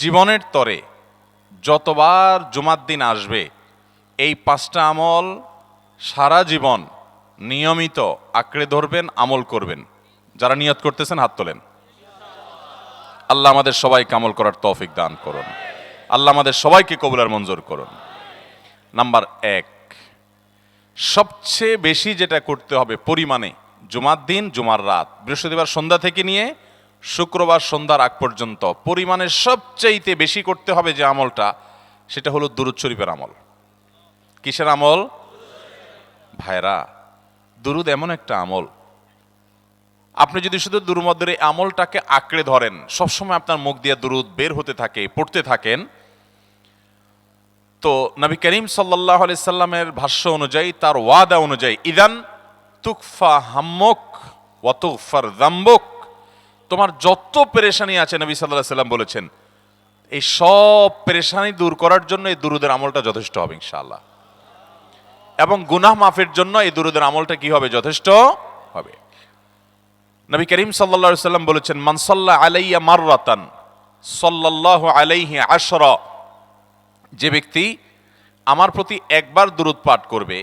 জীবনের তরে যতবার জুমার দিন আসবে এই 5টা আমল সারা জীবন নিয়মিত আঁকড়ে ধরবেন, আমল করবেন। যারা নিয়ত করতেছেন হাত তোলেন। আল্লাহ আমাদের সবাইকে আমল করার তৌফিক দান করুন। আল্লাহ আমাদের সবাইকে কবুল আর মঞ্জুর করুন। নাম্বার 1, সবচেয়ে বেশি যেটা করতে হবে পরিমাণে, জুমার দিন, জুমার রাত, বৃহস্পতিবার সন্ধ্যা থেকে নিয়ে শুক্রবার সন্ধ্যার আগ পর্যন্ত পরিমাণে সবচাইতে বেশি করতে হবে যে আমলটা, সেটা হলো দুরূদ শরীফের আমল। কিসের আমল? ভাইরা, দুরূদ এমন একটা আমল, আপনি যদি শুধু দুরূদের এই আমলটাকে আঁকড়ে ধরেন, সবসময় আপনার মুখ দিয়ে দুরূদ বের হতে থাকে, পড়তে থাকেন, তো নবী করিম সাল্লাল্লাহু আলাইহি সাল্লামের ভাষ্য অনুযায়ী, তার ওয়াদা অনুযায়ী, ইদান তুকফা হাম্মুক ওয়া তুগফার যামবুক, তোমার যত পেরেশানি আছে নবী সাল্লাল্লাহু আলাইহি সাল্লাম বলেছেন, এই সব পেরেশানি দূর করার জন্য এই দুরূদের আমলটা যথেষ্ট হবে ইনশাআল্লাহ। এবং গুনাহ মাফের জন্য এই দুরূদের আমলটা কি হবে? যথেষ্ট হবে। নবী করিম সাল্লাল্লাহু আলাইহি সাল্লাম বলেছেন, মান সাল্লা আলাইয়া মাররাতান সাল্লাল্লাহু আলাইহি আশরা, যে ব্যক্তি আমার প্রতি একবার দুরূদ পাঠ করবে,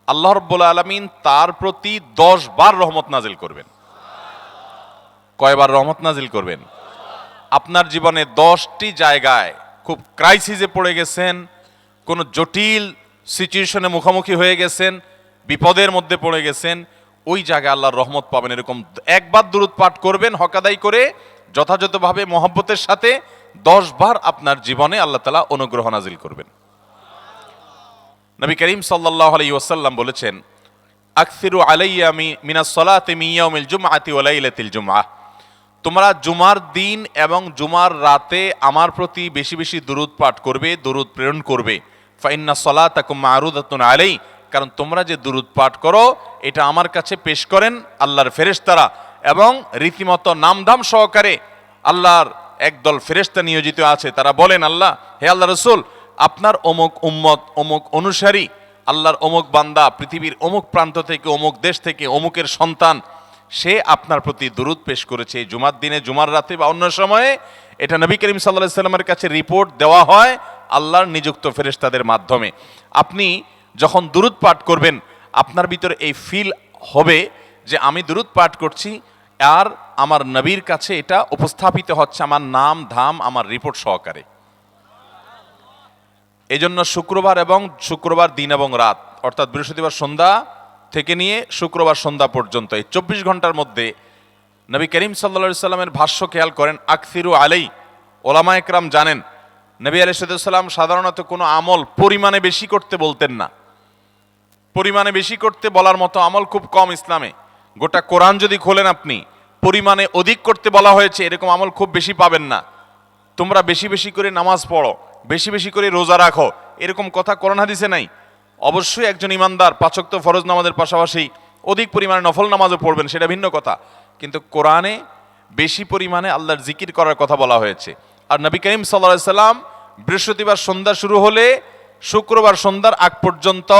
আল্লাহ রাব্বুল আলামিন তার প্রতি 10 বার রহমত নাজিল করবেন। কয়বার রহমত নাজিল করবেন? আপনার জীবনে 10টি জায়গায় খুব ক্রাইসিসে পড়ে গেছেন, কোনো জটিল সিচুয়েশনে মুখোমুখি হয়ে গেছেন, বিপদের মধ্যে পড়ে গেছেন, ওই জায়গায় আল্লাহর রহমত পাবেন। এরকম একবার দুরূদ পাঠ করবেন হক আদায় করে, যথাযথভাবে মহব্বতের সাথে 10 বার আপনার জীবনে আল্লাহ তাআলা অনুগ্রহ নাজিল করবেন। নবী করিম সাল্লাল্লাহু আলাইহি ওয়াসাল্লাম বলেছেন, আকসিরু আলাইয়া মিনাস সালাতি মিন ইয়াউমিল জুমআতি ওয়া লাইলাতিল জুমআহ, তোমরা জুমার দিন এবং জুমার রাতে আমার প্রতি বেশি বেশি দুরূদ পাঠ করবে, দুরূদ প্রেরণ করবে। ফা ইন্না সালাতাকুম মা'রুদাতুন আলাই, কারণ তোমরা যে দুরূদ পাঠ করো এটা আমার কাছে পেশ করেন আল্লাহর ফেরেশতারা, এবং রীতিমতো নামধাম সহকারে আল্লাহর একদল ফেরেশতা নিয়োজিত আছে। তারা বলেন, আল্লাহ, হে আল্লাহ রাসূল, আপনার অমুক উম্মত, অমুক অনুসারী, আল্লাহর অমুক বান্দা পৃথিবীর অমুক প্রান্ত থেকে, অমুক দেশ থেকে, অমুকের সন্তান, সে আপনার প্রতি দুরূদ পেশ করেছে জুমার দিনে, জুমার রাতে বা অন্য সময়ে। এটা নবী করিম সাল্লাল্লাহু আলাইহি সাল্লামের কাছে রিপোর্ট দেওয়া হয় আল্লাহর নিযুক্ত ফেরেশতাদের মাধ্যমে। আপনি যখন দুরূদ পাঠ করবেন, আপনার ভিতরে এই ফিল হবে যে আমি দুরূদ পাঠ করছি আর আমার নবীর কাছে এটা উপস্থাপিত হচ্ছে আমার নাম ধাম, আমার রিপোর্ট সহকারে। এই জন্য শুক্রবার দিন এবং রাত, অর্থাৎ বৃহস্পতিবার সন্ধ্যা থেকে নিয়ে শুক্রবার সন্ধ্যা পর্যন্ত এই 24 ঘন্টার মধ্যে নবী করিম সাল্লাল্লাহু আলাইহি সাল্লামের ভাষ্য খেয়াল করেন, আকসিরু আলাই, ওলামায়ে কেরাম জানেন নবী আলাইহিস সালাম সাধারণত কোনো আমল পরিমাণে বেশি করতে বলতেন না। পরিমাণে বেশি করতে বলার মতো আমল খুব কম ইসলামে। গোটা কোরআন যদি খোলেন আপনি, পরিমাণে অধিক করতে বলা হয়েছে এরকম আমল খুব বেশি পাবেন না। তোমরা বেশি বেশি করে নামাজ পড়ো, বেশি বেশি করে রোজা রাখো, এরকম কথা কোরআন হাদিসে নাই। অবশ্যই একজন ইমানদার 5 ওয়াক্ত ফরজ নামাজের পাশাপাশি অধিক পরিমাণে নফল নামাজও পড়বেন, সেটা ভিন্ন কথা, কিন্তু কোরআনে বেশি পরিমাণে আল্লাহর জিকির করার কথা বলা হয়েছে। আর নবী করিম সাল্লাল্লাহু আলাইহি সাল্লাম বৃহস্পতিবার সন্ধ্যা শুরু হলে শুক্রবার সন্ধ্যার আগ পর্যন্ত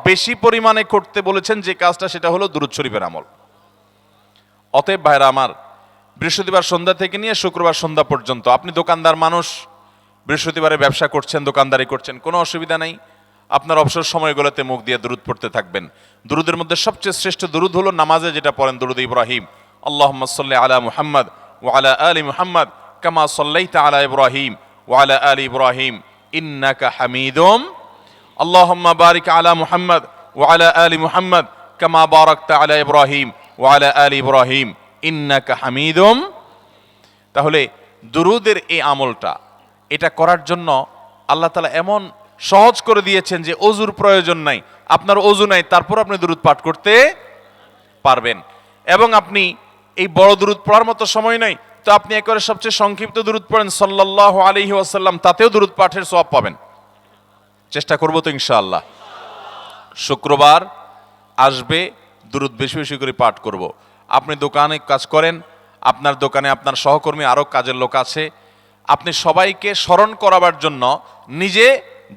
বেশি পরিমাণে করতে বলেছেন যে কাজটা, সেটা হলো দুরূদ শরীফের আমল। অতএব ভাইরা আমার, বৃহস্পতিবার সন্ধ্যা থেকে নিয়ে শুক্রবার সন্ধ্যা পর্যন্ত, আপনি দোকানদার মানুষ, বৃহস্পতিবারে ব্যবসা করছেন, দোকানদারি করছেন, কোনো অসুবিধা নেই, আপনার অবসর সময়গুলোতে মুখ দিয়ে দুরূদ পড়তে থাকবেন। দুরূদের মধ্যে সবচেয়ে শ্রেষ্ঠ দুরূদ হলো নামাজে যেটা পড়েন, দুরূদ ইব্রাহিম, আল্লাহুম্মা সাল্লি আলা মুহাম্মদ ওয়া আলা আলি মুহাম্মদ কামা সাল্লাইতা আলা ইব্রাহিম ওয়া আলা আলি ইব্রাহিম ইন্নাকা হামিদুম, আল্লাহুম্মা বারিক আলা মুহাম্মদ ওয়া আলা আলি মুহাম্মদ কামা বারাকতা আলা ইব্রাহিম ওয়া আলা আলি ইব্রাহিম ইন্নাকা হামিদুম। তাহলে দুরূদের এই আমলটা, এটা করার জন্য আল্লাহ তাআলা এমন সহজ করে দিয়েছেন যে ওযুর প্রয়োজন নাই। আপনার ওযু নাই, তারপর আপনি দুরূদ পাঠ করতে পারবেন। এবং আপনি এই বড় দুরূদ পড়ার মতো সময় নাই, তো আপনি একেবারে সবচেয়ে সংক্ষিপ্ত দুরূদ পড়েন সাল্লাল্লাহু আলাইহি ওয়াসাল্লাম, তাতেও দুরূদ পাঠের সওয়াব পাবেন। চেষ্টা করব তো ইনশাআল্লাহ। শুক্রবার আসবে, দুরূদ বেশি বেশি করে পাঠ করব। আপনি দোকানে কাজ করেন, আপনার দোকানে আপনার সহকর্মী আরও কাজের লোক আছে, আপনি সবাইকে স্মরণ করাবার জন্য নিজে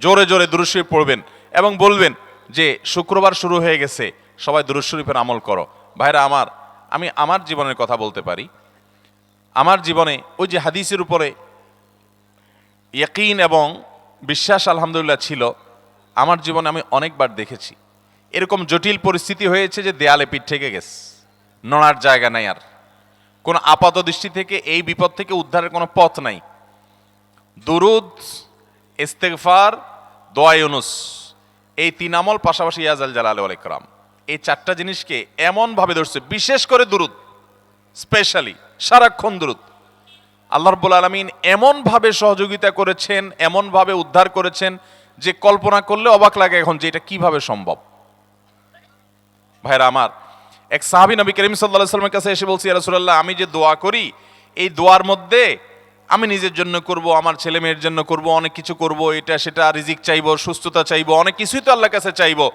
জোরে জোরে দুরূদ শরীফ পড়বেন এবং বলবেন যে শুক্রবার শুরু হয়ে গেছে, সবাই দুরূদ শরীফের আমল করো। ভাইরা আমার, আমি আমার জীবনের কথা বলতে পারি। আমার জীবনে ওই যে হাদিসের উপরে ইয়াকিন এবং বিশ্বাস আলহামদুলিল্লাহ ছিল। আমার জীবনে আমি অনেকবার দেখেছি এরকম জটিল পরিস্থিতি হয়েছে যে দেয়ালে পিঠ থেকে গেছে, নড়ার জায়গা নাই, আর কোনো আপাত দৃষ্টি থেকে এই বিপদ থেকে উদ্ধারের কোনো পথ নাই। দুরুদ, ইস্তেগফার, দোয়া ইউনুস, এই 3 আমল পাশাপাশি ইয়াজাল জালাল ওয়াল ইকরাম, এই 4টা জিনিসকে এমনভাবে ধরছে, বিশেষ করে দুরুদ, স্পেশালি সারাক্ষণ দুরুদ। আল্লাহ রাব্বুল আলামিন এমনভাবে সহযোগিতা করেছেন, এমনভাবে উদ্ধার করেছেন যে কল্পনা করলে অবাক লাগে এখন যে এটা কিভাবে সম্ভব। ভাইরা আমার, এক সাহাবী নবী করিম সাল্লাল্লাহু আলাইহি ওয়াসাল্লামের কাছে এসে বলছি, ইয়া রাসূলুল্লাহ, আমি যে দোয়া করি এই দোয়ার মধ্যে আমি নিজের জন্য করব, আমার ছেলে মেয়ের জন্য করব, অনেক কিছু করব, এটা সেটা, রিজিক চাইবো, সুস্থতা চাইবো, অনেক কিছুই তো আল্লাহর কাছে চাইবো।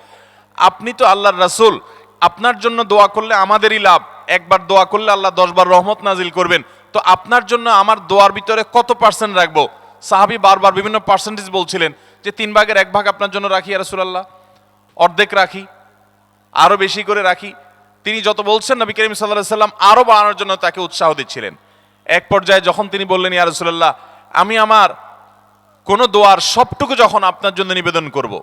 আপনি তো আল্লাহর রাসূল, আপনার জন্য দোয়া করলে আমাদেরই লাভ, একবার দোয়া করলে আল্লাহ 10 বার রহমত নাজিল করবেন, তো আপনার জন্য আমার দোয়ার ভিতরে কত পার্সেন্ট রাখবো? সাহাবী বারবার বিভিন্ন পার্সেন্টেজ বলছিলেন যে 3 ভাগের 1 ভাগ আপনার জন্য রাখি ইয়া রাসূলুল্লাহ, অর্ধেক রাখি, আরো বেশি করে রাখি। তিনি যত বলছেন নবী করিম সাল্লাল্লাহু আলাইহি ওয়াসাল্লাম আরো বাড়ানোর জন্য তাকে উৎসাহ দিচ্ছিলেন। এক পর্যায়ে যখন তিনি বললেন, ইয়া রাসূলুল্লাহ, আমি আমার কোন দোয়ার সবটুকু যখন আপনার জন্য নিবেদন করব,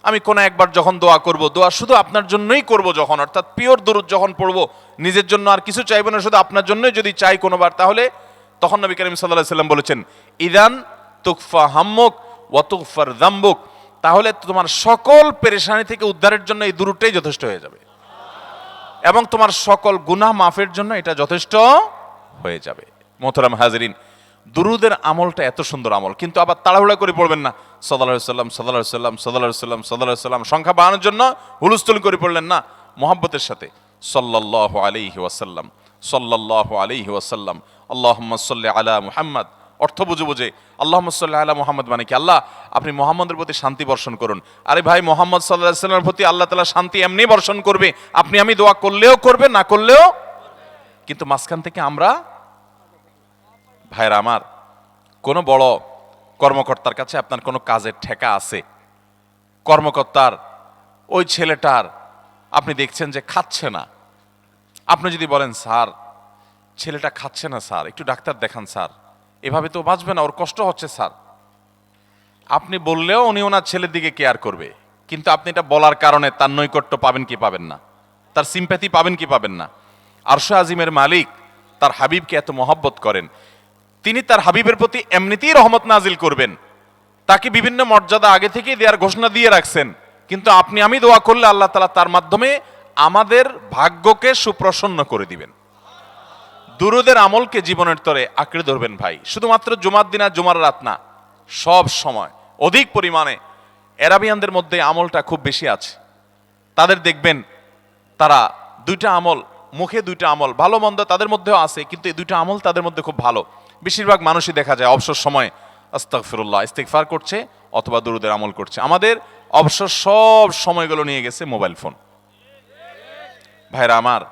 আমি কোন একবার যখন দোয়া করব, দোয়া শুধু আপনার জন্যই করব যখন, অর্থাৎ পিওর দরুদ যখন পড়ব, নিজের জন্য আর কিছু চাইব না, শুধু আপনার জন্যই যদি চাই কোনোবার, তাহলে তখন নবী করিম সাল্লাল্লাহু আলাইহি ওয়াসাল্লাম বলেছেন, ইদান তুকফা হাম্মুক ওয়া তুগফার যামবুক, তাহলে তোমার সকল পেরেশানি থেকে উদ্ধারের জন্য এই দুরুদটাই যথেষ্ট হয়ে যাবে, এবং তোমার সকল গুনাহ মাফের জন্য এটা যথেষ্ট হয়ে যাবে। মোহতারাম হাজিরিন, দুরুদের আমলটা এত সুন্দর আমল, কিন্তু আবার তাড়াহুড়া করে পড়বেন না, সাল্লাল্লাহু আলাইহি সাল্লাম সাল্লাল্লাহু আলাইহি সাল্লাম সাল্লাল্লাহু আলাইহি সাল্লাম সাল্লাল্লাহু আলাইহি সাল্লাম সংখ্যা বাড়ানোর জন্য হুলস্থুল করে পড়লেন না, মুহাব্বতের সাথে সাল্লাল্লাহু আলাইহি ওয়াসাল্লাম সাল্লাল্লাহু আলাইহি ওয়াসাল্লাম আল্লাহুম্মা সাল্লি আলা মুহাম্মদ, অর্থ বুঝে বুঝে আল্লাহুম্মা সাল্লি আলা মুহাম্মদ মানে কি, আল্লাহ আপনি মুহাম্মদের প্রতি শান্তি বর্ষণ করুন। আরে ভাই, মুহাম্মদ সাল্লাল্লাহু আলাইহি ওয়াসাল্লামের প্রতি আল্লাহ তাআলা শান্তি এমনি বর্ষণ করবে, আপনি আমি দোয়া করলেও করবে, না করলেও। কিন্তু মাঝখান থেকে আমরা, ভাইরা আমার, কোন বড় কর্মকর্তার কাছে আপনার কোনো কাজের ঠেকা আছে, কর্মকর্তার ওই ছেলেটার আপনি দেখছেন যে খাচ্ছে না, আপনি যদি বলেন, স্যার ছেলেটা খাচ্ছে না স্যার, একটু ডাক্তার দেখান স্যার, এভাবে তো বাঁচবে না, ওর কষ্ট হচ্ছে স্যার, আপনি বললেও উনি ওনার ছেলের দিকে কেয়ার করবে, কিন্তু আপনি এটা বলার কারণে তার নৈকট্য পাবেন কি পাবেন না, তার সিম্প্যাথি পাবেন কি পাবেন না। আরশ আজিমের মালিক তার হাবিবকে এত মহব্বত করেন, তিনি তার হাবিবের প্রতি এমনিতেই রহমত নাজিল করবেন, তাকে বিভিন্ন মর্যাদা আগে থেকেই দেওয়ার ঘোষণা দিয়ে রাখছেন, কিন্তু আপনি আমি দোয়া করলে আল্লাহ তাআলা তার মাধ্যমে আমাদের ভাগ্যকে সুপ্রসন্ন করে দিবেন। দুরুদের আমলকে জীবনের তরে আঁকড়ে ধরবেন ভাই, শুধুমাত্র জুমার দিন আর জুমার রাত না, সব সময় অধিক পরিমাণে। এরাবিয়ানদের মধ্যে আমলটা খুব বেশি আছে, তাদের দেখবেন তারা 2টা আমল, মুখে 2টা আমল, ভালো মন্দ তাদের মধ্যেও আছে, কিন্তু এই 2টা আমল তাদের মধ্যে খুব ভালো। বেশিরভাগ মানুষই দেখা যায় অবসর সময়ে আস্তাগফিরুল্লাহ, ইস্তিগফার করছে অথবা দুরুদের আমল করছে। আমাদের অবসর সব সময়গুলো নিয়ে গেছে মোবাইল ফোন। ভাইরা আমার,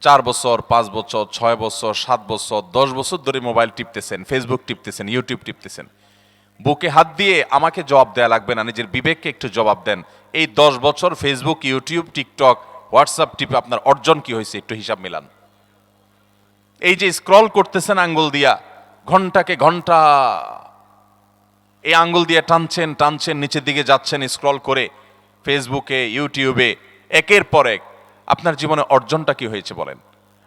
4 বছর 5 বছর 6 বছর 7 বছর 10 বছর ধরে মোবাইল টিপতেছেন, ফেসবুক টিপতেছেন, ইউটিউব টিপতেছেন, বুকে হাত দিয়ে আমাকে জবাব দেয়া লাগবে না, নিজের বিবেককে একটু জবাব দেন। এই 10 বছর ফেসবুক, ইউটিউব, টিকটক, হোয়াটসঅ্যাপ টিপে আপনার অর্জন কি হয়েছে একটু হিসাব মিলান। এই যে স্ক্রল করতেছেন আঙ্গুল দিয়া, ঘন্টাকে ঘন্টা এই আঙ্গুল দিয়ে টানছেন টানছেন, নিচের দিকে যাচ্ছেন স্ক্রল করে ফেসবুকে, ইউটিউবে, একের পর এক, আপনার জীবনে অর্জনটা কি হয়েছে বলেন?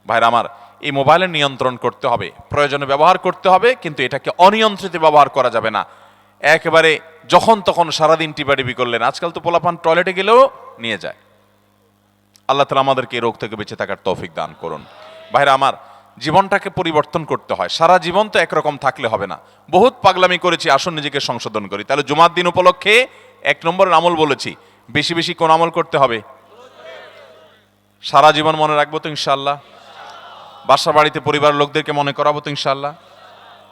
ভাইরা আমার, এই মোবাইলের নিয়ন্ত্রণ করতে হবে, প্রয়োজনে ব্যবহার করতে হবে, কিন্তু এটাকে অনিয়ন্ত্রিত ব্যবহার করা যাবে না। একেবারে যখন তখন সারাদিন টিপাটিপি করলেন, আজকাল তো পোলাপান টয়লেটে গেলেও নিয়ে যায়। আল্লাহ তাআলা আমাদেরকে এই রোগ থেকে বেঁচে থাকার তৌফিক দান করুন। ভাইরা আমার, জীবনটাকে পরিবর্তন করতে হয়, সারা জীবন তো একরকম থাকলে হবে না। বহুত পাগলামি করেছি, আসুন নিজেকে সংশোধন করি। তাহলে জুমার দিন উপলক্ষে 1 নম্বরের আমল বলেছি, বেশি বেশি কোন আমল করতে হবে? সারা জীবন মনে রাখবো তো ইনশাআল্লাহ। বাসা বাড়িতে পরিবারের লোকদেরকে মনে করাবো তো ইনশাআল্লাহ।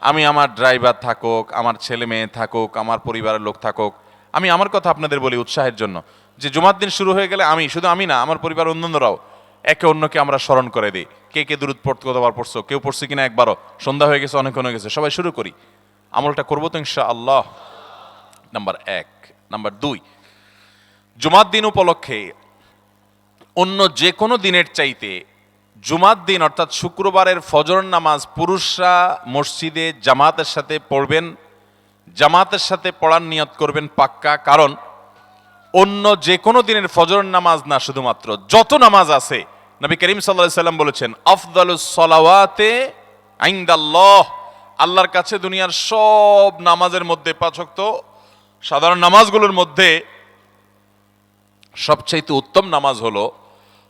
আমি আমার ড্রাইভার থাকুক, আমার ছেলে মেয়ে থাকুক, আমার পরিবারের লোক থাকুক, আমি আমার কথা আপনাদের বলি উৎসাহের জন্য, যে জুমার দিন শুরু হয়ে গেলে আমি, শুধু আমি না, আমার পরিবার অন্যান্যরাও একে অন্যকে আমরা স্মরণ করে দিই। কে কে দুরূদ পড়তে কতবার পড়ছো, কেউ পড়ছে কিনা একবারও, সন্ধ্যা হয়ে গেছে, অনেক হয়ে গেছে, সবাই শুরু করি, আমলটা করবো তো ইনশাআল্লাহ। নাম্বার 1। নাম্বার 2, জুমার দিন উপলক্ষে অন্য যে কোনো দিনের চাইতে জুমার দিন অর্থাৎ শুক্রবারের ফজর নামাজ পুরুষরা মসজিদে জামাতের সাথে পড়বেন, জামাতের সাথে পড়ার নিয়ত করবেন পাক্কা, কারণ অন্য যে কোনো দিনের ফজরের নামাজ না, শুধুমাত্র যত নামাজ আছে, নবী করিম সাল্লাল্লাহু আলাইহি সাল্লাম বলেছেন আফদালুস সালাওয়াতে ইনদাল্লাহ, আল্লাহর কাছে দুনিয়ার সব নামাজের মধ্যে, 5 ওয়াক্ত সাধারণ নামাজগুলোর মধ্যে সবচেয়ে উত্তম নামাজ হলো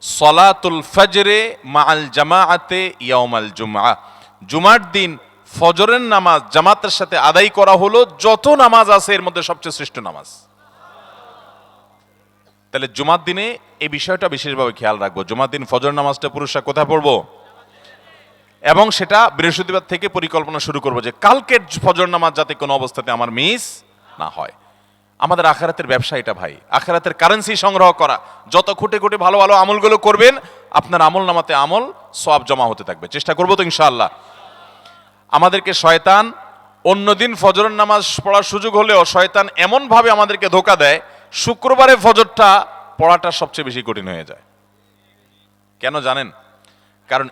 সলাতুল ফজরে মাআল জামাআতে ইয়াউমাল জুমআ, জুমার দিন ফজরের নামাজ জামাতের সাথে আদায় করা হলো যত নামাজ আছে এর মধ্যে সবচেয়ে শ্রেষ্ঠ নামাজ। তাহলে জুমার দিনে এই বিষয়টা বিশেষভাবে খেয়াল রাখবো। জুমার দিন ফজর নামাজটা পুরুষরা কোথায় পড়বো, এবং সেটা বৃহস্পতিবার থেকে পরিকল্পনা শুরু করবো যে কালকের ফজর নামাজ যাতে কোনো অবস্থাতে আমার মিস না হয়। আমাদের আখিরাতের ব্যবসা এটা ভাই, আখিরাতের কারেন্সি সংগ্রহ করা। যত খুঁটে খুঁটে ভালো ভালো আমলগুলো করবেন, আপনার আমল নামাতে আমল সওয়াব জমা হতে থাকবে। চেষ্টা করবো তো ইনশাআল্লাহ। আমাদেরকে শয়তান অন্যদিন ফজরের নামাজ পড়ার সুযোগ হলেও শয়তান এমন ভাবে আমাদেরকে ধোঁকা দেয়, শুক্রবারে ফজরটা পড়াটা সবচেয়ে বেশি কঠিন হয়ে যায়। কেন জানেন? কারণ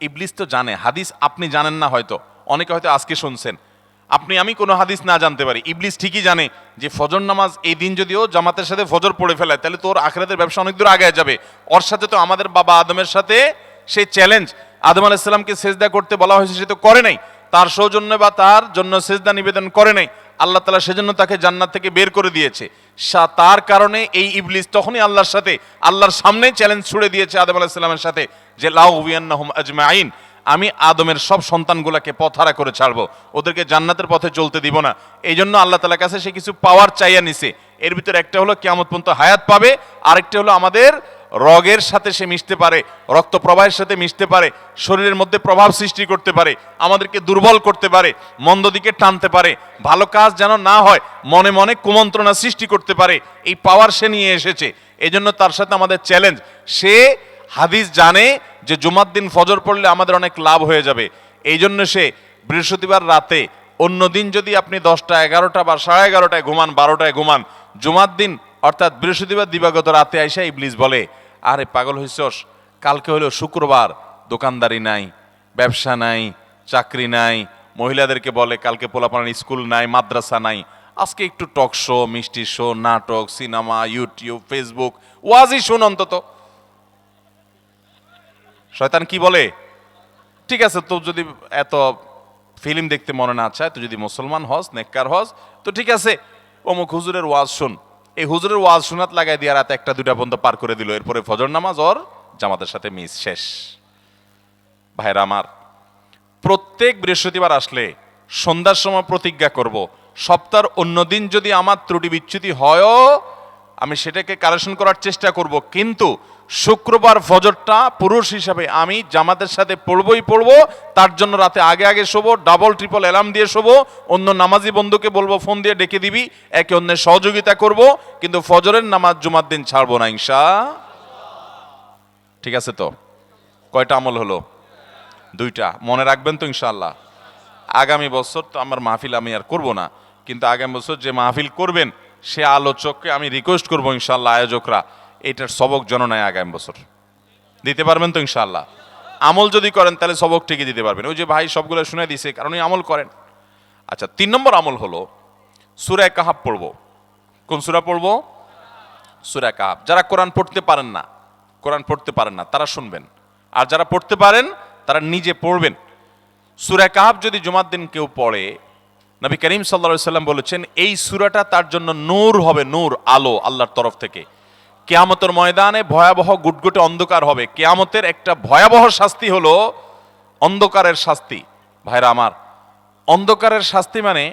ইবলিস তো জানে হাদিস, আপনি জানেন না, হয়তো অনেকে হয়তো আজকে শুনছেন, আমি কোনো হাদিস না জানতে পারি, ইবলিস ঠিকই জানে যে ফজর নামাজ এই দিন যদিও জামাতের সাথে ফজর পড়ে ফেলায়, তাহলে তোর আখিরাতের ব্যবসা অনেক দূর আগে যাবে। ওর সাথে তো আমাদের বাবা আদমের সাথে সেই চ্যালেঞ্জ, আদম আলাইহিস সালামকে সেজদা করতে বলা হয়েছে, সে তো করে নাই, তার সৌজন্যে বা তার জন্য সেজদা নিবেদন করে নাই, আল্লাহ তাআলা সেজন্য তাকে জান্নাত থেকে বের করে দিয়েছে। তার কারণে এই ইবলিস তখনই আল্লাহর সামনে চ্যালেঞ্জ ছুড়ে দিয়েছে আদম আলাইহিস সালামের সাথে যে লা উবিয়ান্নাহুম আজমাইন, আমি আদমের সব সন্তানগুলোকে পথহারা করে ছাড়বো, ওদেরকে জান্নাতের পথে চলতে দিব না। এই জন্য আল্লাহ তাআলার কাছে সে কিছু পাওয়ার চাইয়া নিছে। এর ভিতরে একটা হলো কিয়ামত পর্যন্ত হায়াত পাবে, আরেকটা হলো আমাদের রগের সাথে সে মিশতে পারে, রক্ত প্রবাহের সাথে মিশতে পারে, শরীরের মধ্যে প্রভাব সৃষ্টি করতে পারে, আমাদেরকে দুর্বল করতে পারে, মন্দ দিকে টানতে পারে, ভালো কাজ যেন না হয় মনে মনে কুমন্ত্রণা সৃষ্টি করতে পারে। এই পাওয়ার সে নিয়ে এসেছে। এজন্য তার সাথে আমাদের চ্যালেঞ্জ। সে হাদিস জানে যে জুমার দিন ফজর পড়লে আমাদের অনেক লাভ হয়ে যাবে, এই জন্য সে বৃহস্পতিবার রাতে, অন্য দিন যদি আপনি 10টা 11টা বা 11:30টায় ঘুমান, 12টায় ঘুমান, জুমার দিন অর্থাৎ বৃহস্পতিবার দিবাগত রাতে আইসা ইবলিস বলে, আরে পাগল হইছস, কালকে হলো শুক্রবার, দোকানদারি নাই, ব্যবসা নাই, চাকরি নাই, মহিলাদেরকে বলে কালকে পোলাপানের স্কুল নাই, মাদ্রাসা নাই, আজকে একটু টক শো, মিষ্টি শো, নাটক, সিনেমা, ইউটিউব, ফেসবুক, ওয়াজই শুন অন্তত। শয়তান কি বলে, ঠিক আছে তো যদি এত ফিল্ম দেখতে মনে না চায়, তো যদি মুসলমান হস, নেককার হস, তো ঠিক আছে অমুক হুজুরের ওয়াজ শুন। এই হুজুরের ওয়াজ শোনাত লাগাই দিয়ে রাতে 1টা 2টা পর্যন্ত পার করে দিল, এরপরে ফজর নামাজ ওর জামাতের সাথে মিস শেষ। ভাইরা আমার, প্রত্যেক বৃহস্পতিবার আসলে সন্ধ্যার সময় প্রতিজ্ঞা করব, সপ্তাহের অন্য দিন যদি আমার ত্রুটি বিচ্যুতি হয়ও আমি সেটাকে কারেকশন করার চেষ্টা করব, কিন্তু শুক্রবার ফজরটা পুরুষ হিসাবে আমি জামাতের সাথে পড়বই পড়বো। তার জন্য রাতে আগে আগে শোবো, ডাবল ট্রিপল অ্যালার্ম দিয়ে শোবো, অন্য নামাজি বন্ধুকে বলবো ফোন দিয়ে ডেকে দিবি, একে অন্যের সহযোগিতা করব, কিন্তু ফজরের নামাজ জুমার দিন ছাড়বো না ইনশাআল্লাহ। ঠিক আছে তো? কয়টা আমল হলো? 2টা। মনে রাখবেন তো ইনশাআল্লাহ। আগামী বছর তো আমার মাহফিল আমি আর করব না, কিন্তু আগামী বছর যে মাহফিল করবেন সে আলোচককে আমি রিকোয়েস্ট করবো ইনশাআল্লাহ, আয়োজকরা এটার সবক জননায় আগামী বছর দিতে পারবেন তো ইনশাআল্লাহ। আমল যদি করেন তাহলে সবক ঠিকই দিতে পারবেন। ওই যে ভাই সবগুলো শুনে দিছে, কারণ আমল করেন। আচ্ছা, 3 নম্বর আমল হলো সূরা কাহাফ পড়বো। কোন সূরা পড়বো? সূরা কাহাফ। যারা কোরআন পড়তে পারেন না তারা শুনবেন, আর যারা পড়তে পারেন তারা নিজে পড়বেন। সূরা কাহাফ যদি জুমার দিন কেউ পড়ে, নবী করিম সাল্লাল্লাহু আলাইহি সাল্লাম বলেছেন এই সূরাটা তার জন্য নূর হবে, নূর, আলো আল্লাহর তরফ থেকে। কিয়ামতের ময়দানে ভয়াবহ গুটগুটে অন্ধকার হবে। কিয়ামতের একটা ভয়াবহ শাস্তি হলো অন্ধকারের শাস্তি। ভাইরা আমার, অন্ধকারের শাস্তি মানে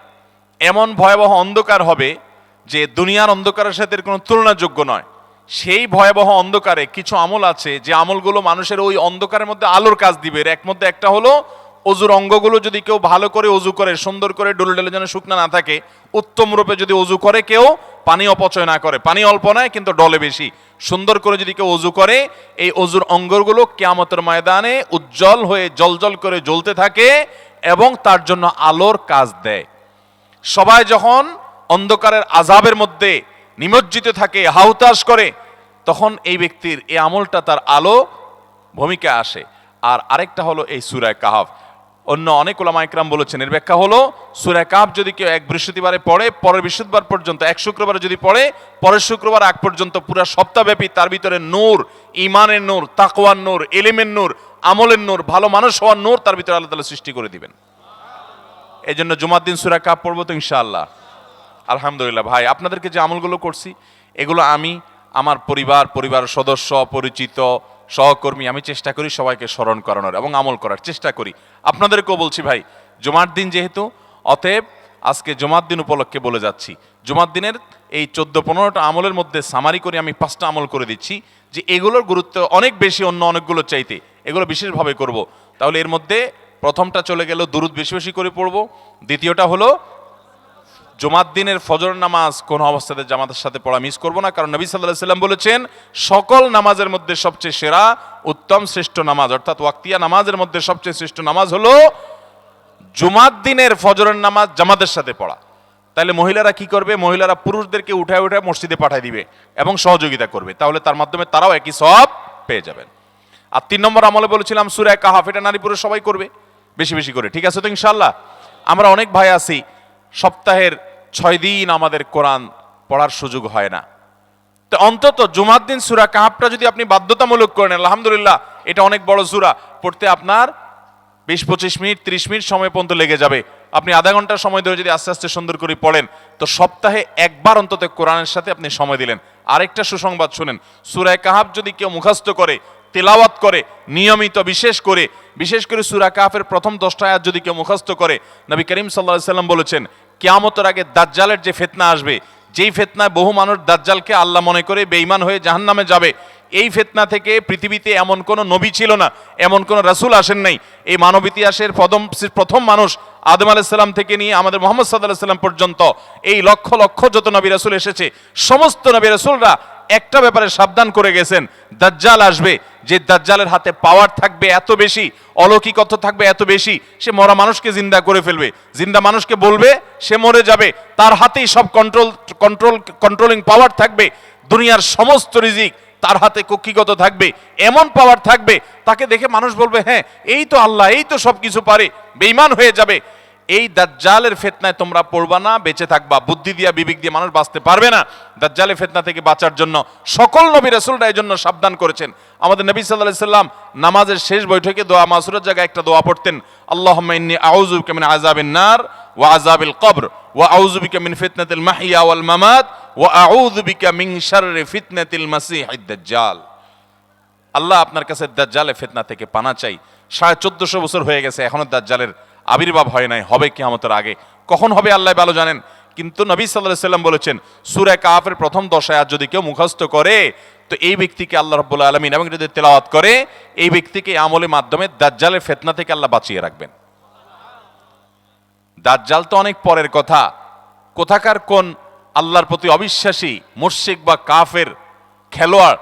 এমন ভয়াবহ অন্ধকার হবে যে দুনিয়ার অন্ধকারের সাথে কোনো তুলনাযোগ্য নয়। সেই ভয়াবহ অন্ধকারে কিছু আমল আছে যে আমলগুলো মানুষের ওই অন্ধকারের মধ্যে আলোর কাজ দিবে। এর মধ্যে একটা হলো অজুর অঙ্গগুলো যদি কেউ ভালো করে অজু করে, সুন্দর করে ডলে ডলে যেন শুকনা না থাকে, উত্তম রূপে যদি অজু করে, কেউ পানি অপচয় না করে, পানি অল্প নেয় কিন্তু ডলে বেশি, সুন্দর করে যদি কেউ অজু করে, এই অজুর অঙ্গগুলো কিয়ামতের ময়দানে উজ্জ্বল হয়ে জলজল করে জ্বলতে থাকে এবং তার জন্য আলোর কাজ দেয়। সবাই যখন অন্ধকারের আযাবের মধ্যে নিমজ্জিত থাকে, হাহুতাশ করে, তখন এই ব্যক্তির এই আমলটা তার আলো ভূমিকা আসে। আর আরেকটা হলো এই সূরা কাহাফ। অন্য অনেক ওলামা ইকরাম বলেছেন এর ব্যাখ্যা হলো সূরা কাহফ যদি কেউ এক বৃহস্পতিবারে পড়ে, পরের বৃহস্পতিবার পর্যন্ত, এক শুক্রবারে যদি পড়ে, পরের শুক্রবার আগ পর্যন্ত পুরো সপ্তাহব্যাপী তার ভিতরে নূর, ঈমানের নূর, তাকওয়ার নূর, ইলমের নূর, আমলের নূর, ভালো মানুষ হওয়ার নূর তার ভিতরে আল্লাহ তাআলা সৃষ্টি করে দিবেন। এই জন্য জুমার দিন সূরা কাহফ পড়বো তো ইনশাআল্লাহ। আলহামদুলিল্লাহ ভাই, আপনাদেরকে যে আমলগুলো করছি এগুলো আমি আমার পরিবার সদস্য, পরিচিত, সহকর্মী, আমি চেষ্টা করি সবাইকে স্মরণ করানোর এবং আমল করার চেষ্টা করি। আপনাদেরকেও বলছি ভাই, জুমার দিন যেহেতু, অতএব আজকে জুমার দিন উপলক্ষে বলে যাচ্ছি, জুমার দিনের এই 14-15টা আমলের মধ্যে সামারি করে আমি 5টা আমল করে দিচ্ছি যে এগুলোর গুরুত্ব অনেক বেশি অন্য অনেকগুলো চাইতে, এগুলো বিশেষভাবে করব। তাহলে এর মধ্যে প্রথমটা চলে গেল দুরুদ বেশি বেশি করে পড়ব, দ্বিতীয়টা হলো জুমার দিনের ফজর নামাজ কোন অবস্থাতে জামাতের সাথে পড়া মিস করব না, কারণ নবী সাল্লাল্লাহু আলাইহি সাল্লাম বলেছেন সকল নামাজের মধ্যে সবচেয়ে সেরা, উত্তম, শ্রেষ্ঠ নামাজ, অর্থাৎ ওয়াক্তিয়া নামাজের মধ্যে সবচেয়ে শ্রেষ্ঠ নামাজ হলো জুমার দিনের ফজরের নামাজ জামাতের সাথে পড়া। তাহলে মহিলারা কি করবে? মহিলারা পুরুষদেরকে উঠায় উঠায় মসজিদে পাঠিয়ে দিবে এবং সহযোগিতা করবে, তাহলে তার মাধ্যমে তারাও একই সওয়াব পেয়ে যাবেন। আর 3 নম্বর আমলে বলেছিলাম সূরা কাহফ, এটা নারী পুরুষ সবাই করবে বেশি বেশি করে, ঠিক আছে তো ইনশাআল্লাহ? আমরা অনেক ভাই আছি সপ্তাহের 6 দিন আমাদের কোরআন পড়ার সুযোগ হয় না, তো অন্তত জুমার দিন সূরা কাহফটা যদি আপনি বাধ্যতামূলক করেন, আলহামদুলিল্লাহ, এটা অনেক বড় সূরা, পড়তে আপনার 20-25 মিনিট 30 মিনিট সময় পর্যন্ত লেগে যাবে। আপনি আধা ঘন্টা সময় ধরে যদি আস্তে আস্তে সুন্দর করে পড়েন, তো সপ্তাহে একবার অন্তত কোরআনের সাথে আপনি সময় দিলেন। আরেকটা সুসংবাদ শুনেন, সূরা কাহফ যদি কেউ মুখস্থ করে, তেলাওয়াত করে নিয়মিত, বিশেষ করে সূরা কাহফের প্রথম 10টা আয়াত যদি কেউ মুখস্থ করে, নবী করিম সাল্লাল্লাহু আলাইহি সাল্লাম বলেছেন কিয়ামতের আগে দাজ্জালের যে ফিতনা আসবে, যেই ফিতনায় বহু মানুষ দাজ্জালকে আল্লাহ মনে করে বেঈমান হয়ে জাহান্নামে যাবে, এই ফিতনা থেকে পৃথিবীতে এমন কোন নবী ছিল না, এমন কোন রাসূল আসেন নাই। এই মানব ইতিহাসের প্রথম মানুষ আদম আলাইহিস সালাম থেকে নিয়ে আমাদের মুহাম্মদ সাল্লাল্লাহু আলাইহি সাল্লাম পর্যন্ত এই লক্ষ লক্ষ যত নবী রাসূল এসেছে, সমস্ত নবী রাসূলরা একটা ব্যাপারে সাবধান করে গেছেন, দাজ্জাল আসবে, যে দাজ্জালের হাতে পাওয়ার থাকবে এত বেশি, অলৌকিকত্ব থাকবে এত বেশি, সে মরা মানুষকে জিন্দা করে ফেলবে, জিন্দা মানুষকে বলবে সে মরে যাবে, তার হাতেই সব কন্ট্রোলিং পাওয়ার থাকবে, দুনিয়ার সমস্ত রিজিক তার হাতে কক্ষিগত থাকবে, এমন পাওয়ার থাকবে তাকে দেখে মানুষ বলবে হ্যাঁ এই তো আল্লাহ, এই তো সবকিছু পারে, বেঈমান হয়ে যাবে। এই দাজ্জালের ফিতনায় তোমরা পড়বা না, বেঁচে থাকবা। বুদ্ধি দিয়া বিবেক দিয়ে মানুষ বাঁচতে পারবে না। দাজ্জালের ফিতনা থেকে বাঁচার জন্য সকল নবী রাসূলরা এই জন্য সাবধান করেছেন। আমাদের নবী সাল্লাল্লাহু আলাইহি সাল্লাম নামাজের শেষ বৈঠকে দোয়া মাসুরের জায়গায় একটা দোয়া পড়তেন, আল্লাহুম্মা ইন্নী আউযু বিকা মিন আযাবিন নার ওয়া আযাবিল কবর ওয়া আউযু বিকা মিন ফিতনাতিল মাহইয়া ওয়াল মামাত ওয়া আউযু বিকা মিন শাররি ফিতনাতিল মাসীহিদ দাজ্জাল। আল্লাহ আপনার কাছে দাজ্জালের ফিতনা থেকে পানা চাই। 1450 বছর হয়ে গেছে, এখনো দাজ্জালের আবির্ভাব হয় নাই, হবে কিয়ামতের আগে। কখন হবে আল্লাহ ভালো জানেন, কিন্তু নবী সাল্লাল্লাহু আলাইহি সাল্লাম বলেছেন সূরা কাহফের প্রথম 10 আয়াত যদি কেউ মুখস্থ করে, তো এই ব্যক্তিকে আল্লাহ রাব্বুল আলামিন, এবং যদি তেলাওয়াত করে, এই ব্যক্তিকে আমলের মাধ্যমে দাজ্জালের ফিতনা থেকে আল্লাহ বাঁচিয়ে রাখবেন। দাজ্জাল তো অনেক পরের কথা, কোথাকার কোন আল্লাহর প্রতি অবিশ্বাসী মুশরিক বা কাফের খেলোয়াড়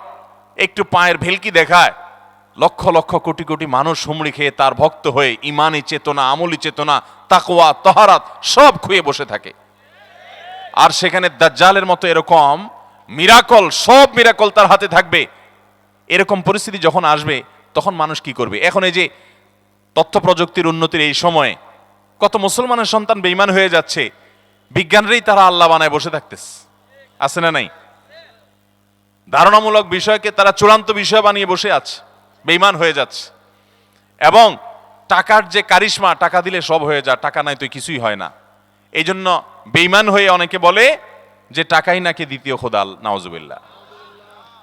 একটু পায়ের ভেলকি দেখায়, লক্ষ লক্ষ কোটি কোটি মানুষ হুমড়ি খেয়ে তার ভক্ত হয়ে ইমানি চেতনা, আমলি চেতনা, তাকওয়া, তাহারাত সব খুঁয়ে বসে থাকে। আর সেখানে দাজ্জালের মতো এরকম মিরাকল, সব মিরাকল তার হাতে থাকবে। এরকম পরিস্থিতি যখন আসবে তখন মানুষ কি করবে? এখন এই যে তথ্য প্রযুক্তির উন্নতির এই সময়ে কত মুসলমানের সন্তান বেঈমান হয়ে যাচ্ছে, বিজ্ঞানরেই তারা আল্লাহ বানায় বসে থাকতেছে, আছে না নাই? ধারণামূলক বিষয়কে তারা চূড়ান্ত বিষয় বানিয়ে বসে আছে, বেঈমান হয়ে যাচ্ছে। এবং টাকার যে কারিশমা, টাকা দিলে সব হয়ে যায়, টাকা নাই তো কিছুই হয় না। এই জন্য বেঈমান হয়ে অনেকে বলে যে টাকাই নাকি দ্বিতীয় খোদা, নাউজুবিল্লাহ।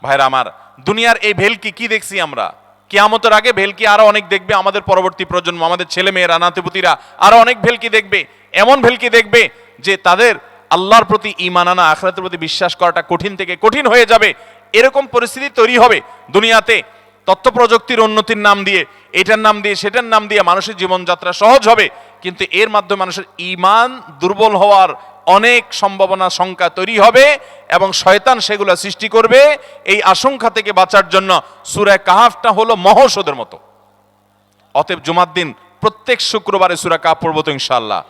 ভাইরা আমার, দুনিয়ার এই ভেলকি কি দেখছি আমরা, কিয়ামতের আগে ভেলকি আরো অনেক দেখবে আমাদের পরবর্তী প্রজন্ম, আমাদের ছেলে মেয়েরা, নাতিপুতিরা আরো অনেক ভেলকি দেখবে, এমন ভেলকি দেখবে যে তাদের আল্লাহর প্রতি ঈমান আনা, আখিরাতের প্রতি বিশ্বাস করাটা কঠিন থেকে কঠিন হয়ে যাবে। এরকম পরিস্থিতি তৈরি হবে দুনিয়াতে। তথ্য প্রযুক্তির উন্নতির নাম দিয়ে, এটার নাম দিয়ে, সেটার নাম দিয়ে মানুষের জীবনযাত্রা সহজ হবে, কিন্তু এর মাধ্যমে মানুষের ঈমান দুর্বল হওয়ার অনেক সম্ভাবনা, শঙ্কা তৈরি হবে এবং শয়তান সেগুলো সৃষ্টি করবে। এই আশঙ্কা থেকে বাঁচার জন্য সূরা কাহফটা হলো মহৌষধের মতো। অতএব জুমার দিন প্রত্যেক শুক্রবারে সূরা কাহফ পড়ব তো ইনশাআল্লাহ।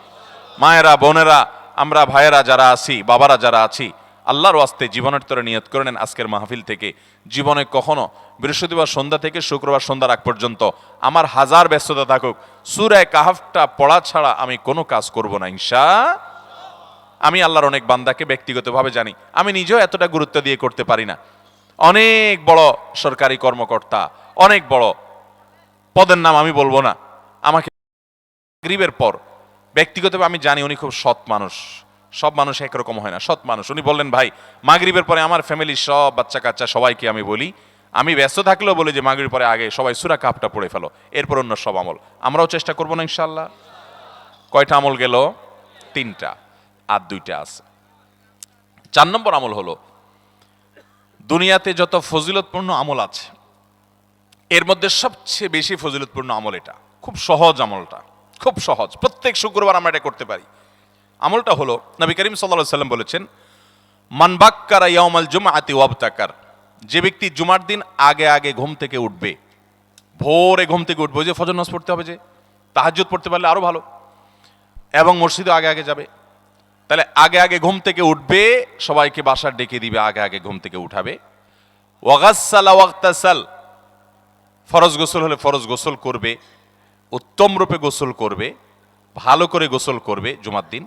মায়েরা, বোনেরা, আমরা ভাইয়েরা যারা আছি, বাবারা যারা আছি, আল্লাহর ওয়াস্তে জীবনের তরে নিয়ত করে নেন আজকের মাহফিল থেকে জীবনে কখনো বৃহস্পতিবার সন্ধ্যা থেকে শুক্রবার সন্ধ্যার আগ পর্যন্ত আমার হাজার ব্যস্ততা থাকুক, সূরা কাহাফটা পড়া ছাড়া আমি কোনো কাজ করব না আমি আল্লাহর অনেক বান্দাকে ব্যক্তিগতভাবে জানি, আমি নিজেও এতটা গুরুত্ব দিয়ে করতে পারি না। অনেক বড় সরকারি কর্মকর্তা, অনেক বড় পদের নাম আমি বলবো না, আমাকে মাগরিবের পর ব্যক্তিগতভাবে আমি জানি উনি খুব সৎ মানুষ, সব মানুষ একরকম হয় না, সৎ মানুষ। উনি বললেন ভাই মাগরিবের পরে আমার ফ্যামিলির সব বাচ্চা কাচ্চা সবাইকে আমি বলি, আমি ব্যস্ত থাকলেও বলি যে মাগরিবের পরে আগে সবাই সূরা কাহাফটা পড়ে ফেলো, এরপর অন্য সব আমল। আমরাও চেষ্টা করবো না ইনশাআল্লাহ। কয়টা আমল গেল? 3টা, আর 2টা আছে। 4 নম্বর আমল হলো দুনিয়াতে যত ফজিলতপূর্ণ আমল আছে এর মধ্যে সবচেয়ে বেশি ফজিলতপূর্ণ আমল এটা, খুব সহজ আমলটা, খুব সহজ, প্রত্যেক শুক্রবার আমরা এটা করতে পারি। আমলটা হলো নবী করিম সাল্লাল্লাহু আলাইহি ওয়াসাল্লাম বলেছেন, মান বাক্কারা ইয়াউমাল জুমআতি ওয়াবতাকার, যে ব্যক্তি জুমার দিন আগে আগে ঘুম থেকে উঠবে, ভোরে ঘুম থেকে উঠবে, ওই যে ফজর নামাজ পড়তে হবে, যে তাহাজ্জুদ পড়তে পারলে আরো ভালো, এবং মসজিদে আগে আগে যাবে, তাহলে আগে আগে ঘুম থেকে উঠবে, সবাইকে বাসার ডেকে দিবে, আগে আগে ঘুম থেকে উঠাবে। ওয়াগাসসালা ওয়াগতাসাল, ফরজ গোসল হলে ফরজ গোসল করবে, উত্তম রূপে গোসল করবে, ভালো করে গোসল করবে জুমার দিন।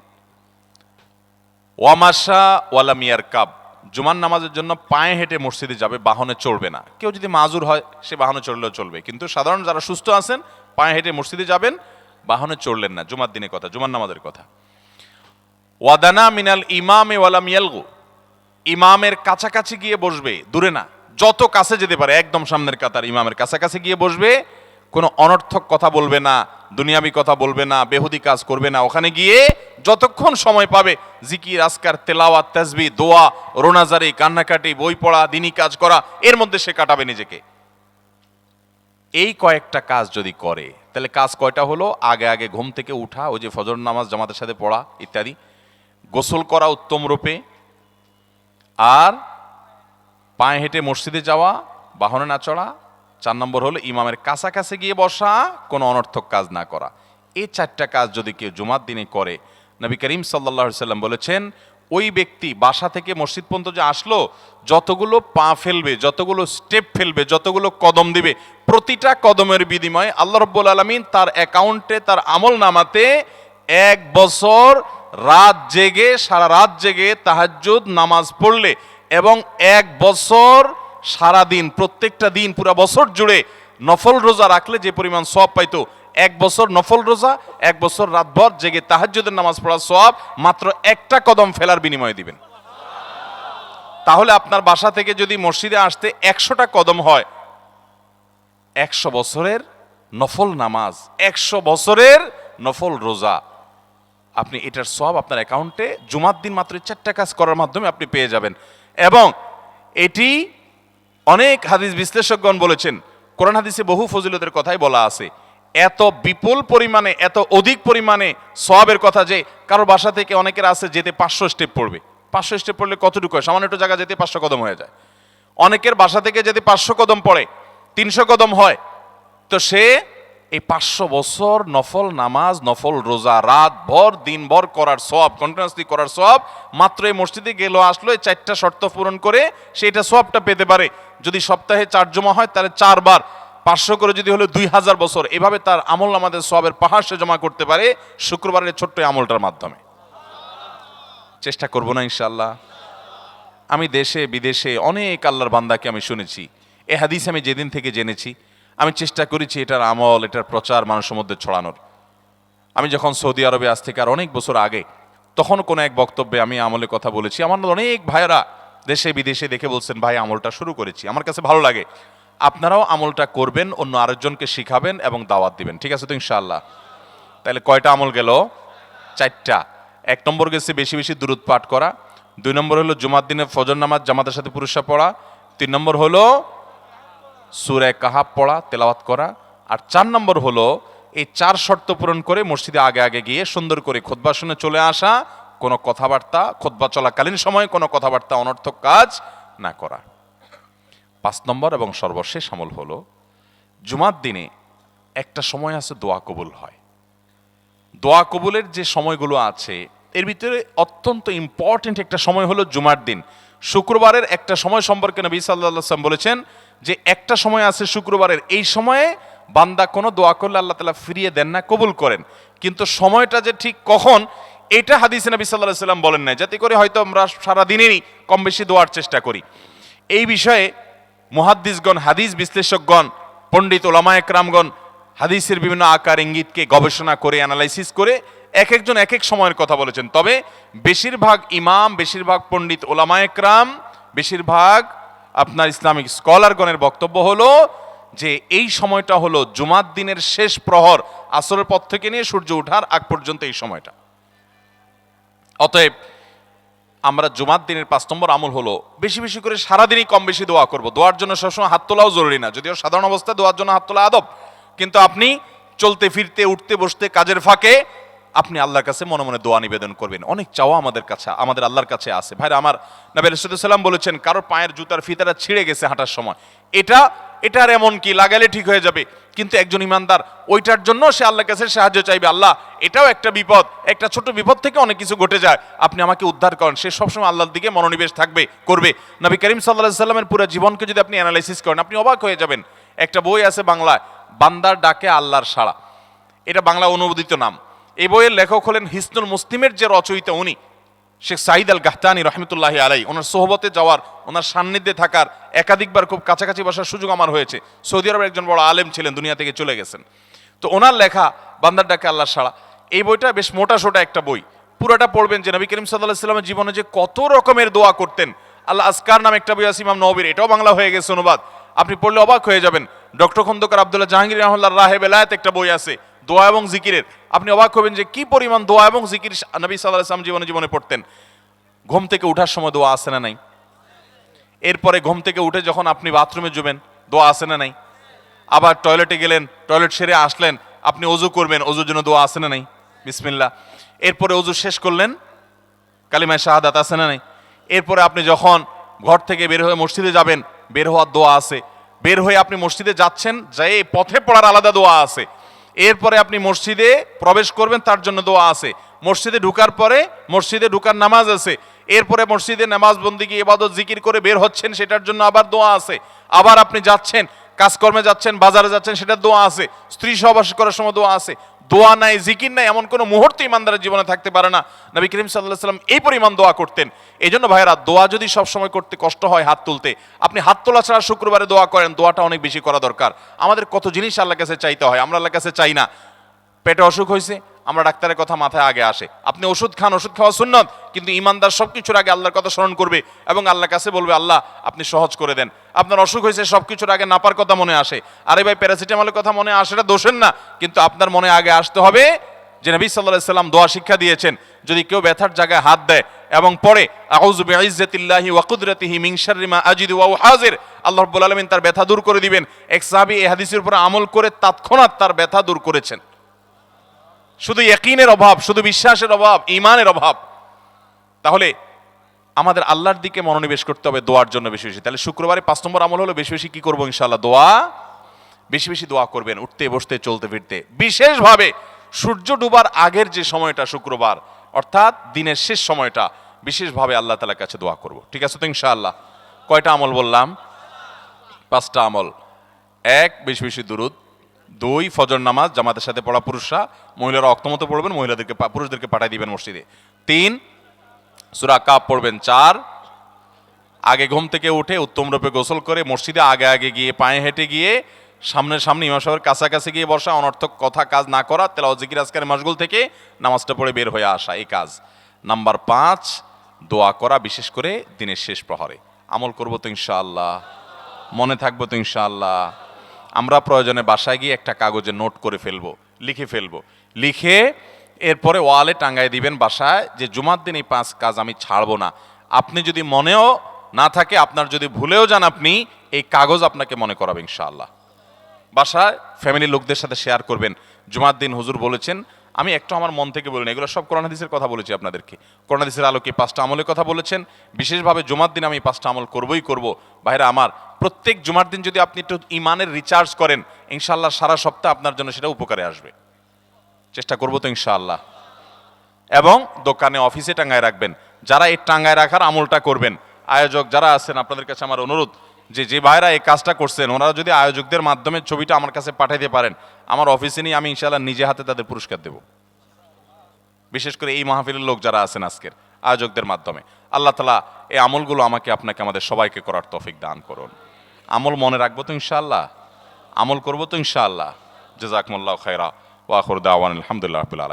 ওয়ামাশা ওয়ালাম ইয়ারকাব, জুমার নামাজের জন্য পায়ে হেঁটে মসজিদে যাবে, বাহনে চড়বে না। কেউ যদি মাজুর হয় সে বাহনে চড়লেও চলবে, কিন্তু সাধারণ যারা সুস্থ আছেন পায়ে হেঁটে মসজিদে যাবেন, বাহনে চড়লেন না। জুমার দিনের কথা, জুমার নামাজের কথা। ওয়াদানা মিনাল ইমামে ওয়ালাম ইয়ালগু, ইমামের কাছাকাছি গিয়ে বসবে, দূরে না, যত কাছে যেতে পারে একদম সামনের কাতার ইমামের কাছাকাছি গিয়ে বসবে, কোনো অনর্থক কথা বলবে না, দুনিয়াবি কথা বলবে না, বেহুদি কাজ করবে না। ওখানে গিয়ে যতক্ষণ সময় পাবে জিকির, আজকার, তেলাওয়াত, তাসবিহ, দোয়া, রোনাজারি, কান্নাকাটি, বই পড়া, দিনী কাজ করা, এর মধ্যে সে কাটাবে নিজেকে। এই কয়েকটা কাজ যদি করে তাহলে কাজ কয়টা হলো? আগে আগে ঘুম থেকে উঠা, ওই যে ফজর নামাজ জামাতের সাথে পড়া ইত্যাদি, গোসল করা উত্তম রূপে, আর পায়ে হেঁটে মসজিদে যাওয়া, বাহনে না চড়া। 4 নম্বর হলো ইমামের কাছাকাছি গিয়ে বসা, কোনো অনর্থক কাজ না করা। এই 4টা কাজ যদি কেউ জুমার দিনে করে, নবী করিম সাল্লাল্লাহু আলাইহি সাল্লাম বলেছেন ওই ব্যক্তি বাসা থেকে মসজিদ পর্যন্ত যে আসলো, যতগুলো পা ফেলবে, যতগুলো স্টেপ ফেলবে, যতগুলো কদম দিবে, প্রতিটা কদমের বিনিময়ে আল্লাহ রাব্বুল আলামিন তার অ্যাকাউন্টে, তার আমল নামাতে 1 বছর রাত জেগে, সারা রাত জেগে তাহাজ্জুদ নামাজ পড়লে, এবং 1 বছর সারা দিন, প্রত্যেকটা দিন পুরো বছর জুড়ে নফল রোজা রাখলে যে পরিমাণ সওয়াব পাইতো, 1 বছর নফল রোজা, 1 বছর রাতভর জেগে তাহাজ্জুদের নামাজ পড়ার সওয়াব মাত্র একটা কদম ফেলার বিনিময়ে দিবেন। তাহলে আপনার বাসা থেকে যদি মসজিদে আসতে 100টা কদম হয়, 100 বছরের নফল নামাজ, 100 বছরের নফল রোজা, আপনি এটার সওয়াব আপনার অ্যাকাউন্টে জুমার দিন মাত্র 4টা কাজ করার মাধ্যমে আপনি পেয়ে যাবেন। এবং এটি অনেক হাদিস বিশ্লেষকগণ বলেছেন, কোরআন হাদিসে বহু ফজিলতের কথাই বলা আছে, এত বিপুল পরিমাণে, এত অধিক পরিমাণে সওয়াবের কথা যে কারো বাসা থেকে অনেকের আছে যেতে 500 স্টেপ পড়বে। 500 স্টেপ পড়লে কতটুকু হয়? সামান্য একটু জায়গা যেতে 500 কদম হয়ে যায়। অনেকের বাসা থেকে যদি 500 কদম পড়ে 300 কদম হয়, তো সে এই 500 বছর নফল নামাজ, নফল রোজা, রাত ভর দিন ভর করার সওয়াব, কন্টিনিউয়াসলি করার সওয়াব মাত্র এই মসজিদে গেল আসলো, এই 4টা শর্ত পূরণ করে সেটা সওয়াবটা পেতে পারে। যদি সপ্তাহে 4 জমা হয় তাহলে 4 বার 500 করে যদি হলো 2000 বছর, এভাবে তার আমল আমাদের সওয়াবের পাহাড় সে জমা করতে পারে শুক্রবারের ছোট্ট আমলটার মাধ্যমে। চেষ্টা করব না ইনশাআল্লাহ। আমি দেশে বিদেশে অনেক আল্লাহর বান্দাকে আমি শুনেছি, এ হাদিস আমি যেদিন থেকে জেনেছি আমি চেষ্টা করেছি এটার আমল, এটার প্রচার মানুষের মধ্যে ছড়ানোর। আমি যখন সৌদি আরবে আজ থেকে আর অনেক বছর আগে, তখন কোনো এক বক্তব্যে আমি আমলের কথা বলেছি। আমার অনেক ভাইয়েরা দেশে বিদেশে দেখে বলছেন ভাই আমলটা শুরু করেছি, আমার কাছে ভালো লাগে, আপনারাও আমলটা করবেন, অন্য আরেকজনকে শিখাবেন এবং দাওয়াত দিবেন। ঠিক আছে তো ইনশাআল্লাহ? তাহলে কয়টা আমল গেল? 4টা। 1 নম্বর গেছে বেশি বেশি দুরূদ পাঠ করা, 2 নম্বর হলো জুমার দিনে ফজর নামাজ জামাতের সাথে পুরুষরা পড়া, 3 নম্বর হলো সূরা কাহাফ পড়া, তেলাওয়াত করা, আর 4 নম্বর হলো এই 4 শর্ত পূরণ করে মসজিদে আগে আগে গিয়ে সুন্দর করে খুতবা শুনে চলে আসা, কোনো কথাবার্তা, খুতবা চলাকালীন সময়ে কোনো কথাবার্তা, অনর্থক কাজ না করা। 5 নম্বর এবং সর্বশেষ আমল হলো জুমার দিনে একটা সময় আছে দোয়া কবুল হয়। দোয়া কবুলের যে সময়গুলো আছে এর ভিতরে অত্যন্ত ইম্পর্টেন্ট একটা সময় হলো জুমার দিন। শুক্রবারের একটা সময় সম্পর্কে নবী সাল্লাল্লাহু আলাইহি ওয়াসাল্লাম বলেছেন যে একটা সময় আছে শুক্রবারের, এই সময়ে বান্দা কোনো দোয়া করলে আল্লাহ তাআলা ফিরিয়ে দেন না, কবুল করেন। কিন্তু সময়টা যে ঠিক কখন, এটা হাদিসে নবী সাল্লাল্লাহু আলাইহি ওয়াসাল্লাম বলেন নাই, যাতে করে হয়তো আমরা সারা দিনেরই কম বেশি দোয়ার চেষ্টা করি। এই বিষয়ে মুহাদ্দিসগণ, হাদিস বিশ্লেষকগণ, পণ্ডিত ওলামায়ে কেরামগণ হাদিসের বিভিন্ন আকার ইঙ্গিতকে গবেষণা করে অ্যানালাইসিস করে এক একজন এক এক সময়ের কথা বলেছেন। তবে বেশিরভাগ ইমাম, বেশিরভাগ পণ্ডিত ওলামায়ে কেরাম, বেশিরভাগ আপনার ইসলামিক স্কলারগণের বক্তব্য হলো যে এই সময়টা হলো জুমার দিনের শেষ প্রহর, আসরের পর থেকে নিয়ে সূর্য ওঠার আগ পর্যন্ত এই সময়টা। অতএব আমরা জুমার দিনের 5 নম্বর আমল হলো বেশি বেশি করে সারাদিনই কম বেশি দোয়া করব। দোয়ার জন্য সবসময় হাত তোলাও জরুরি না, যদিও সাধারণ অবস্থায় দোয়ার জন্য হাত তোলা আদব, কিন্তু আপনি চলতে ফিরতে, উঠতে বসতে, কাজের ফাঁকে আপনি আল্লাহর কাছে মনে মনে দোয়া নিবেদন করবেন। অনেক চাওয়া আমাদের কাছে, আমাদের আল্লাহর কাছে আছে। ভাইরা আমার, নবী সাল্লাল্লাহু আলাইহি ওয়াসাল্লাম বলেছেন কারোর পায়ের জুতার ফিতাটা ছিঁড়ে গেছে হাঁটার সময়, এটার এমন কি, লাগালে ঠিক হয়ে যাবে। কিন্তু একজন ইমানদার ওইটার জন্য সে আল্লাহর কাছে সাহায্য চাইবে, আল্লাহ এটাও একটা বিপদ, একটা ছোট বিপদ থেকে অনেক কিছু ঘটে যায়, আপনি আমাকে উদ্ধার করেন। সে সবসময় আল্লাহর দিকে মনোনিবেশ করবে। নবী করিম সাল্লাল্লাহু আলাইহি ওয়াসাল্লামের পুরো জীবনকে যদি আপনি অ্যানালাইসিস করেন, আপনি অবাক হয়ে যাবেন। একটা বই আছে বাংলায়, বান্দার ডাকে আল্লাহর সাড়া, এটা বাংলা অনুবাদিত নাম। এই বইয়ের লেখক হলেন হিসনুল মুসলিমের যে রচয়িতা উনি শেখ সাঈদ আল গাহতানি রহমতুল্লাহি আলাই। ওনার সোহবতে যাওয়ার, ওনার সান্নিধ্যে থাকার, একাধিকবার খুব কাছাকাছি বসার সুযোগ আমার হয়েছে। সৌদি আরবের একজন বড় আলেম ছিলেন, দুনিয়া থেকে চলে গেছেন। তো ওনার লেখা বান্দার ডাকে আল্লাহর সাড়া, এই বইটা বেশ মোটা সোটা একটা বই। পুরোটা পড়বেন যে নবী করিম সাল্লাল্লাহু আলাইহি ওয়াসাল্লামের জীবনে যে কত রকমের দোয়া করতেন। আল্লাহ আজকার নামে একটা বই আছে ইমাম নববীর, এটাও বাংলা হয়ে গেছে অনুবাদ, আপনি পড়লে অবাক হয়ে যাবেন। ডক্টর খন্দকার আব্দুল্লাহ জাহাঙ্গীর রাহমাতুল্লাহ রাহে বেলায়েত একটা বই আছে দোয়া এবং জিকিরের, আপনি অবাক হবেন যে কি পরিমাণ দোয়া এবং জিকির নবী সাল্লাল্লাহু আলাইহি ওয়াসাল্লাম জীবনে পড়তেন। ঘুম থেকে উঠার সময় দোয়া আছে না নাই? এরপরে ঘুম থেকে উঠে যখন আপনি বাথরুমে যাবেন, দোয়া আছে না নাই? আবার টয়লেটে গেলেন, টয়লেট সেরে আসলেন, আপনি ওযু করবেন, ওযুর জন্য দোয়া আছে না নাই? বিসমিল্লাহ। এরপরে ওযু শেষ করলেন, কালিমায়ে শাহাদাত আছে না নাই? এরপরে আপনি যখন ঘর থেকে বের হয়ে মসজিদে যাবেন, বের হওয়ার দোয়া আছে। বের হয়ে আপনি মসজিদে যাচ্ছেন, যাই পথে পড়ার আলাদা দোয়া আছে। এরপরে আপনি মসজিদে প্রবেশ করবেন, তার জন্য দোয়া আছে। মসজিদে ঢুকার পরে মসজিদে ঢুকার নামাজ আছে। এরপরে মসজিদে নামাজ বন্দিগি ইবাদত জিকির করে বের হচ্ছেন, সেটার জন্য আবার দোয়া আছে। আবার আপনি যাচ্ছেন, কাজকর্মে যাচ্ছেন, বাজারে যাচ্ছেন, সেটার দোয়া আছে। স্ত্রী সহবাস করার সময় দোয়া আছে। দোয়া নাই, জিকির নাই, এমন কোনো মুহূর্তে ইমানদারের জীবনে থাকতে পারে না। নবী করিম সাল্লাল্লাহু আলাইহি ওয়াসাল্লাম এই পরিমাণ দোয়া করতেন। এই জন্য ভাইয়েরা, দোয়া যদি সবসময় করতে কষ্ট হয় হাত তুলতে, আপনি হাত তোলা ছাড়া শুক্রবারে দোয়া করেন, দোয়াটা অনেক বেশি করা দরকার। আমাদের কত জিনিস আল্লাহর কাছে চাইতে হয়, আমরা আল্লাহর কাছে চাই না। পেটে অসুখ হয়েছে, আমরা ডাক্তারের কথা মাথায় আগে আসে, আপনি ওষুধ খান, ওষুধ খাওয়া সুন্নত, কিন্তু ইমানদার সবকিছুর আগে আল্লাহর কথা স্মরণ করবে এবং আল্লাহর কাছে বলবে আল্লাহ আপনি সহজ করে দেন। আপনার অসুখ হয়েছে, সবকিছুর আগে নাপার কথা মনে আসে, আরে ভাই প্যারাসিটামলের কথা মনে আসে, এটা দোষের না, কিন্তু আপনার মনে আগে আসতে হবে যে নবী সাল্লাল্লাহু আলাইহি ওয়াসাল্লাম দোয়া শিক্ষা দিয়েছেন, যদি কেউ ব্যথার জায়গায় হাত দেয় এবং পড়ে আউযু বিইজ্জাতিল্লাহি ওয়া কুদরাতিহি মিন শাররি মা আজিদু ওয়া উহাজির, আল্লাহ রাব্বুল আলামিন তার ব্যথা দূর করে দিবেন। এক সাহাবী এই হাদিসের উপর আমল করে তৎক্ষণাৎ তার ব্যথা দূর করেছেন। শুধু ইয়াকিনের অভাব, শুধু বিশ্বাসের অভাব, ঈমানের অভাব। তাহলে আমাদের আল্লাহর দিকে মনোনিবেশ করতে হবে দোয়ার জন্য বেশি বেশি। তাহলে শুক্রবারে 5 নম্বর আমল হলো বেশি বেশি কি করবো ইনশাআল্লাহ? দোয়া, বেশি বেশি দোয়া করবেন, উঠতে বসতে চলতে ফিরতে। বিশেষভাবে সূর্য ডুবার আগের যে সময়টা শুক্রবার, অর্থাৎ দিনের শেষ সময়টা, বিশেষভাবে আল্লাহ তাআলার কাছে দোয়া করব। ঠিক আছে তো ইনশাআল্লাহ? কয়টা আমল বললাম? 5টা আমল। 1, বেশি বেশি দুরুদ। 2, ফজর নামাজ জামাতের সাথে পড়া পুরুষরা, মহিলারা অক্তমত পড়বেন, পুরুষদেরকে পাঠিয়ে দিবেন মসজিদে। 3, সূরা কাফ পড়বেন। 4, আগে ঘুম থেকে উঠে উত্তম রূপে গোসল করে মসজিদে আগে আগে গিয়ে পায়ে হেঁটে গিয়ে সামনে ইমাম সাহেবের কাছাকাছি গিয়ে বসা, অনর্থক কথা কাজ না করা, তেলাওয়াত জিকির আজকারের মাশগুল থেকে নামাজটা পড়ে বের হয়ে আসা, এই কাজ। নাম্বার 5, দোয়া করা, বিশেষ করে দিনের শেষ প্রহরে। আমল করবো তো ইনশাআল্লাহ? মনে থাকবো তো ইনশাআল্লাহ? আমরা প্রয়োজনে বাসায় গিয়ে একটা কাগজে নোট করে ফেলবো, লিখে ফেলবো, লিখে এরপরে ওয়ালে টাঙ্গায় দিবেন বাসায় যে জুমার দিন এই 5 কাজ আমি ছাড়বো না। আপনি যদি মনেও না থাকে, আপনার যদি ভুলেও যান, আপনি এই কাগজ আপনাকে মনে করাবে ইনশাআল্লাহ। বাসায় ফ্যামিলির লোকদের সাথে শেয়ার করবেন, জুমার দিন হুজুর বলেছেন, আমি একটু আমার মন থেকে বলিনি, এগুলো সব কোরআন হাদিসের কথা বলেছি আপনাদেরকে। কোরআন হাদিসের আলোকে 5টা আমলের কথা বলেছেন, বিশেষভাবে জুমার দিন আমি 5টা আমল করবই করব। ভাইরা আমার, প্রত্যেক জুমার দিন যদি আপনি একটু ইমানের রিচার্জ করেন, ইনশাআল্লাহ সারা সপ্তাহ আপনার জন্য সেটা উপকারে আসবে। চেষ্টা করবো তো ইনশাআল্লাহ? এবং দোকানে অফিসে টাঙ্গায় রাখবেন। যারা এই টাঙ্গায় রাখার আমলটা করবেন, আয়োজক যারা আছেন আপনাদের কাছে আমার অনুরোধ, যে ভাইরা এই কাজটা করছেন ওনারা যদি আয়োজকদের মাধ্যমে ছবিটা আমার কাছে পাঠাইতে পারেন, আমার অফিসে নিয়ে আমি ইনশাআল্লাহ নিজে হাতে তাদের পুরস্কার দেব। বিশেষ করে এই মাহফিলের লোক যারা আছেন আজকের আয়োজকদের মাধ্যমে। আল্লাহ তাআলা এই আমলগুলো আমাকে আপনাকে আমাদের সবাইকে করার তৌফিক দান করুন। আমল মনে রাখবো তো ইনশাআল্লাহ, আমল করবো তো ইনশাআল্লাহ। জাযাকুমুল্লাহু খায়রা ওয়া আখিরু দাওয়ানা আলহামদুলিল্লাহি রাব্বিল আলামিন।